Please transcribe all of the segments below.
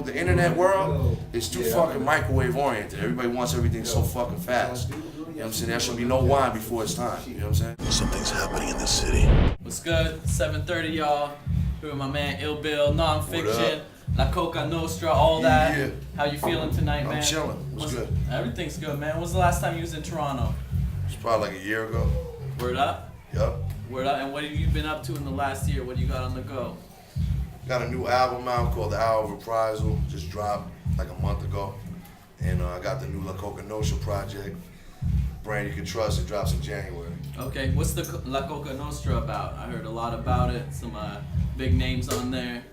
The internet world is too fucking microwave oriented. Everybody wants everything so fucking fast. You know what I'm saying? There should be no wine before it's time. You know what I'm saying? Something's happening in the city. What's good? 7:30, y'all. Here with my man Ill Bill, Non-Fiction, La Coka, Nostra, all that. Yeah. How you feeling tonight, man? I'm chilling. What's good? Everything's good, man. When's the last time you was in Toronto? It's probably like a year ago. Word up? Yup. Word up. And what have you been up to in the last year? What do you got on the go? Got a new album out called The Hour of Reprisal. Just dropped like a month ago. And I got the new La Coka Nostra project. Brand you can trust. It drops in January. Okay. What's the La Coka Nostra about? I heard a lot about it. Some big names on there.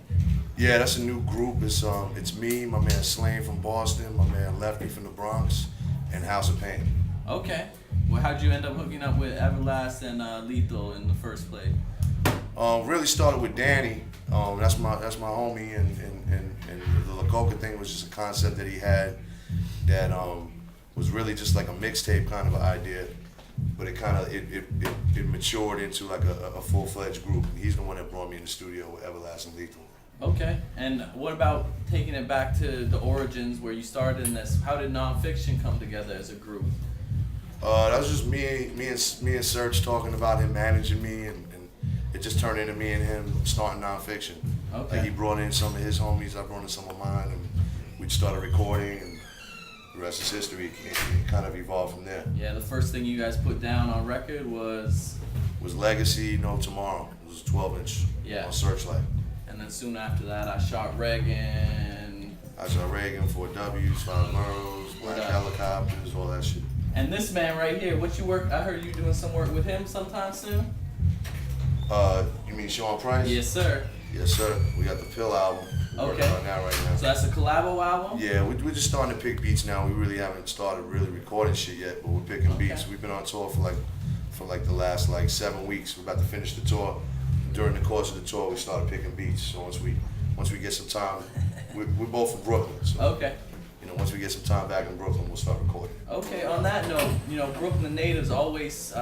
Yeah, that's a new group. It's me, my man Slane from Boston, my man Lefty from the Bronx, and House of Pain. Okay. Well, how'd you end up hooking up with Everlast and Lethal in the first place? Really started with Danny. That's my homie, and the La Coka thing was just a concept that he had that was really just like a mixtape kind of an idea, but it matured into like a full-fledged group. He's the one that brought me in the studio with Everlast and Lethal. Okay, and what about taking it back to the origins where you started in this? How did Non-Fiction come together as a group? That was just me and Serge talking about him managing me, and it just turned into me and him starting Non-Fiction. Okay. Like he brought in some of his homies, I brought in some of mine, and we started recording, and the rest is history. It kind of evolved from there. Yeah, the first thing you guys put down on record was Legacy, No Tomorrow. It was a 12-inch on Searchlight. And then soon after that, I shot Reagan. I shot Reagan, 4Ws, 5 Murrows, Black Helicopters, all that shit. And this man right here, I heard you doing some work with him sometime soon? You mean Sean Price? Yes, sir. Yes, sir. We got the Pill album. We're working on that right now. So that's a collabo album? Yeah, we're just starting to pick beats now. We really haven't started really recording shit yet, but we're picking beats. We've been on tour for the last 7 weeks. We're about to finish the tour. During the course of the tour, we started picking beats. So once we get some time, we're both from Brooklyn. So, okay. Once we get some time back in Brooklyn, we'll start recording. Okay. On that note, Brooklyn natives always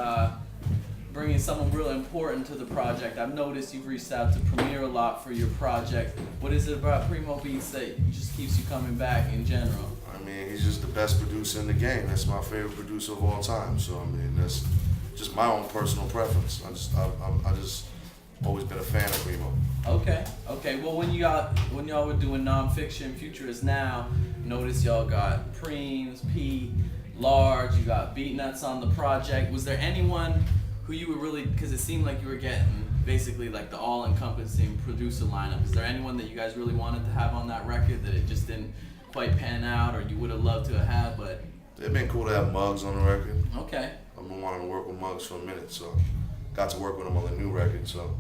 bringing someone real important to the project. I've noticed you've reached out to Premier a lot for your project. What is it about Primo Beats that just keeps you coming back in general? I mean, he's just the best producer in the game. That's my favorite producer of all time. So I mean, that's just my own personal preference. I just always been a fan of Primo. Okay. Well, when y'all were doing Non-Fiction, Future Is Now, notice y'all got Preems, P, Large, you got Beatnuts on the project. Was there anyone who you were really, because it seemed like you were getting basically like the all-encompassing producer lineup. Is there anyone that you guys really wanted to have on that record that it just didn't quite pan out, or you would have loved to have had, but? It'd been cool to have Muggs on the record. Okay. I've been wanting to work with Muggs for a minute, so got to work with him on the new record, so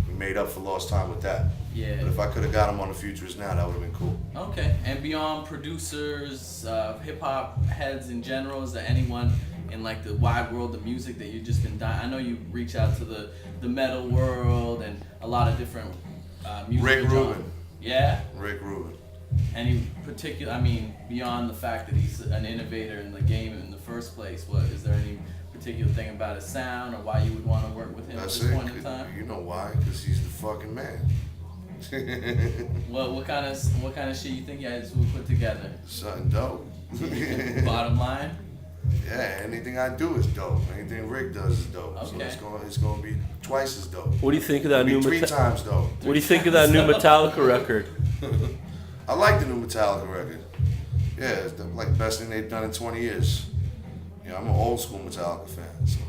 we made up for lost time with that. Yeah. But if I could have got him on the Future Is Now, that would have been cool. Okay. And beyond producers, hip-hop heads in general, is there anyone in like the wide world of music that you've just been dying? I know you reach out to the metal world and a lot of different music. Rick Rubin. Yeah? Rick Rubin. Any particular, beyond the fact that he's an innovator in the game in the first place, is there any particular thing about his sound or why you would want to work with him at this point in time? You know why? Because he's the fucking man. Well, what kind of shit you think you guys would put together? Something dope. Bottom line? Yeah, anything I do is dope. Anything Rick does is dope. Okay. So it's gonna be twice as dope. What do you think of that new? 3 times dope. What do you think of that new Metallica record? I like the new Metallica record. Yeah, it's the best thing they've done in 20 years. I'm an old school Metallica fan, so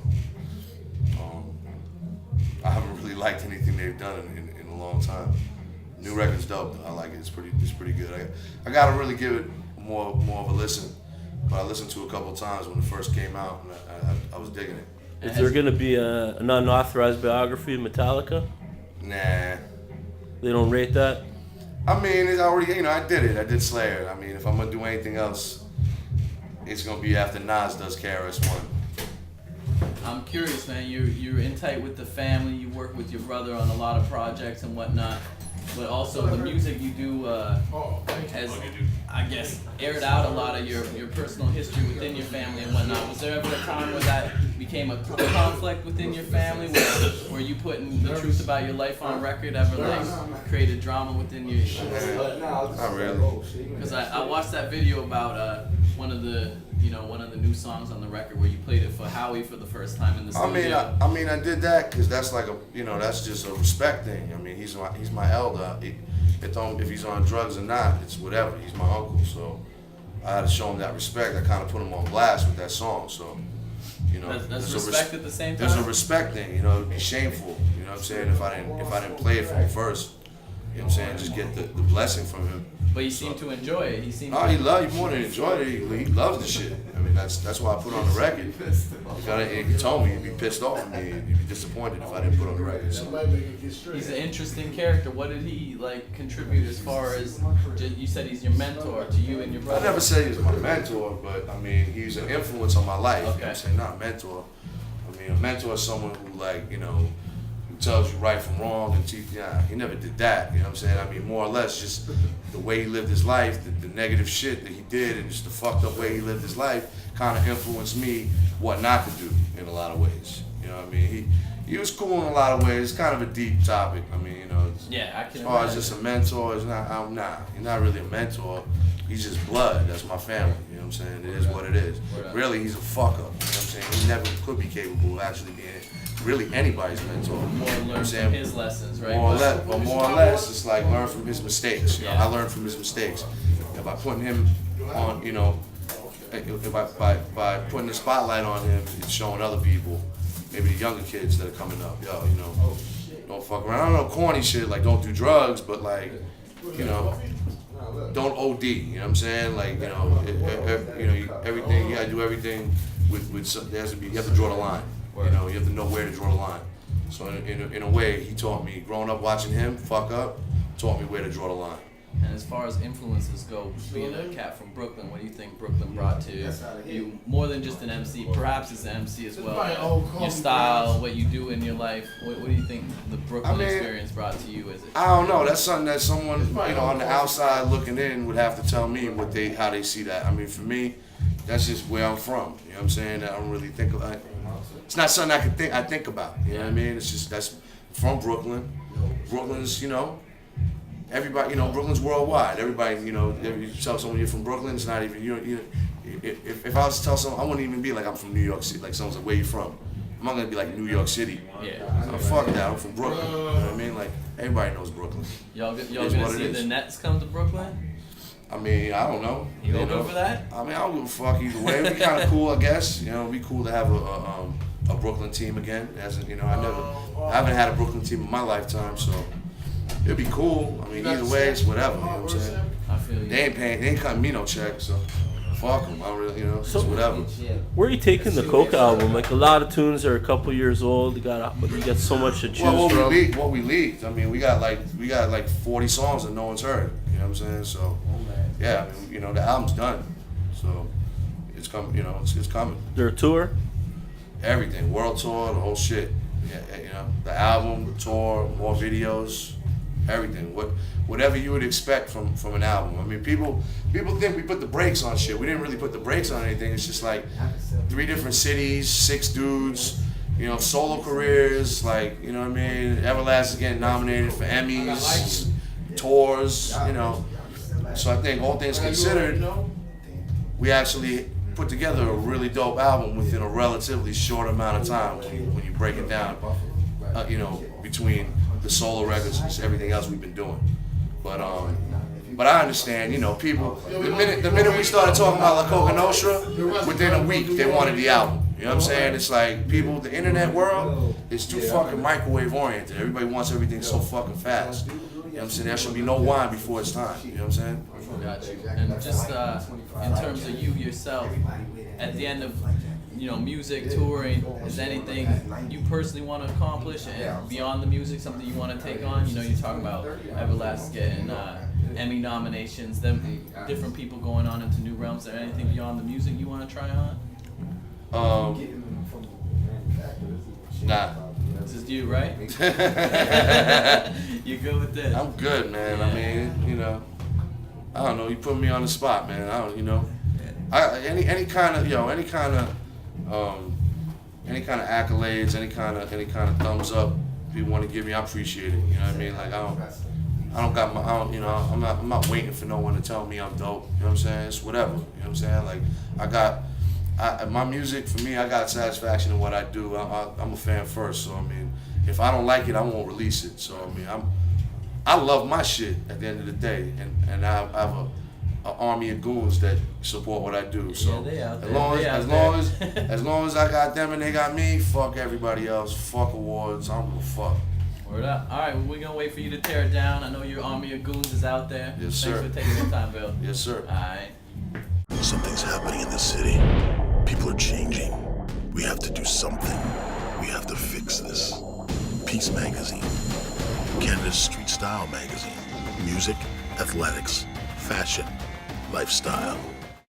I haven't really liked anything they've done in a long time. New record's dope. I like it. It's pretty good. I gotta really give it more of a listen. But I listened to it a couple times when it first came out, and I was digging it. Is there going to be an unauthorized biography of Metallica? Nah. They don't rate that? I mean, it's already, I did it. I did Slayer. I mean, if I'm going to do anything else, it's going to be after Nas does KRS-One. I'm curious, man. You're in tight with the family. You work with your brother on a lot of projects and whatnot. But also the music you do I guess, aired out a lot of your personal history within your family and whatnot. Was there ever a time where that became a conflict within your family, where you putting the truth about your life on record ever like created drama within your? Not really. Because I watched that video about one of the new songs on the record where you played it for Howie for the first time in the studio. I mean, I did that because that's like that's just a respect thing. I mean, he's my elder. If he's on drugs or not, it's whatever. He's my uncle, so I had to show him that respect. I kind of put him on blast with that song, so that's respect at the same time. There's a respect thing, it'd be shameful. You know what I'm saying? If I didn't play it from the first, you know what I'm saying? Just get the blessing from him. But you seem to enjoy it. He more than enjoyed it. He loves the shit. I mean, that's why I put on the record. If he told me, he'd be pissed off at me. He'd be disappointed if I didn't put on the record. So. He's an interesting character. What did he contribute as far as you said he's your mentor to you and your brother? I never said he was my mentor, but I mean, he's an influence on my life. Okay. You know what I'm saying? Not a mentor. I mean, a mentor is someone who who tells you right from wrong and he never did that, you know what I'm saying? I mean, more or less just the way he lived his life, the negative shit that he did and just the fucked up way he lived his life kind of influenced me what not to do in a lot of ways. You know what I mean? He was cool in a lot of ways. It's kind of a deep topic. I mean, I can as far as just a mentor, he's not really a mentor. He's just blood. That's my family. You know what I'm saying? It is what it is. Really, he's a fuck up. You know what I'm saying? He never could be capable of actually being really anybody's mentor. More learn from his lessons, right? More or less, it's like learn from his mistakes. I learned from his mistakes. And by putting him on, by putting the spotlight on him, it's showing other people, maybe the younger kids that are coming up, don't fuck around. I don't know, corny shit, like don't do drugs, but don't OD, you know what I'm saying? Everything, you gotta do everything with some, you have to draw the line. You have to know where to draw the line. So in a way, he taught me, growing up watching him fuck up, taught me where to draw the line. And as far as influences go, being a cat from Brooklyn, what do you think Brooklyn brought to you? More than just an MC, perhaps as an MC as well. Your style, what you do in your life. What do you think the Brooklyn experience brought to you? I don't know. That's something that someone on the outside looking in would have to tell me how they see that. I mean, for me, that's just where I'm from. You know what I'm saying? I don't really think about it. It's not something I think about. You know what I mean? It's just that's from Brooklyn. Brooklyn's, everybody, Brooklyn's worldwide. Everybody, if you tell someone you're from Brooklyn, it's not even if I was to tell someone, I wouldn't even be like I'm from New York City. Like someone's like, where you from? I'm not gonna be like New York City. Yeah. Fuck that. I'm from Brooklyn. You know what I mean? Like everybody knows Brooklyn. Y'all gonna see the Nets come to Brooklyn? I mean, I don't know. You open for that? I mean, I don't give a fuck either way. It'd be kind of cool, I guess. It'd be cool to have a Brooklyn team again. I haven't had a Brooklyn team in my lifetime, so it'd be cool. I mean, either way, it's whatever. You know what I'm saying? I feel you. They ain't cutting me no check, so fuck them. I don't really, it's whatever. Where are you taking the Coka album? Like a lot of tunes are a couple years old. You got so much to choose from. What we leaked. I mean, we got like 40 songs that no one's heard. You know what I'm saying? So yeah, I mean, the album's done. So it's coming. It's coming. Is there a tour? Everything, world tour, the whole shit. Yeah, the album, the tour, more videos, everything. Whatever you would expect from an album. I mean, people think we put the brakes on shit. We didn't really put the brakes on anything. It's just like 3 different cities, 6 dudes, solo careers, you know what I mean? Everlast is getting nominated for Emmys, tours, So I think all things considered, we actually put together a really dope album within a relatively short amount of time when you break it down, between the solo records and everything else we've been doing. But I understand, people. The minute we started talking about La Coka Nostra, within a week they wanted the album. You know what I'm saying? It's like people, the internet world is too fucking microwave oriented. Everybody wants everything so fucking fast. You know what I'm saying? There should be no wine before it's time. You know what I'm saying? Got you. And just in terms of you yourself, at the end of music, touring, is anything you personally want to accomplish and beyond the music, something you want to take on? You're talking about Everlast getting Emmy nominations, them different people going on into new realms. Is there anything beyond the music you want to try on? Nah. This is you, right? You good with this? I'm good, man. I mean, I don't know. You put me on the spot, man. I don't, you know. Any kind of accolades, any kind of thumbs up people want to give me, I appreciate it. You know what I mean? Like I'm not waiting for no one to tell me I'm dope. You know what I'm saying? It's whatever. You know what I'm saying? Like my music, for me, I got satisfaction in what I do. I'm a fan first, so I mean, if I don't like it, I won't release it. So I mean, I love my shit at the end of the day, and I have an army of goons that support what I do. So as long as I got them and they got me, fuck everybody else. Fuck awards. I don't give a fuck. Word up. All right, well, we're gonna wait for you to tear it down. I know your army of goons is out there. Yes, sir. Thanks for taking the time, Bill. Yes, sir. All right. Something's happening in this city. People are changing. We have to do something. We have to fix this. Peace Magazine. Canada's street style magazine. Music, athletics, fashion, lifestyle.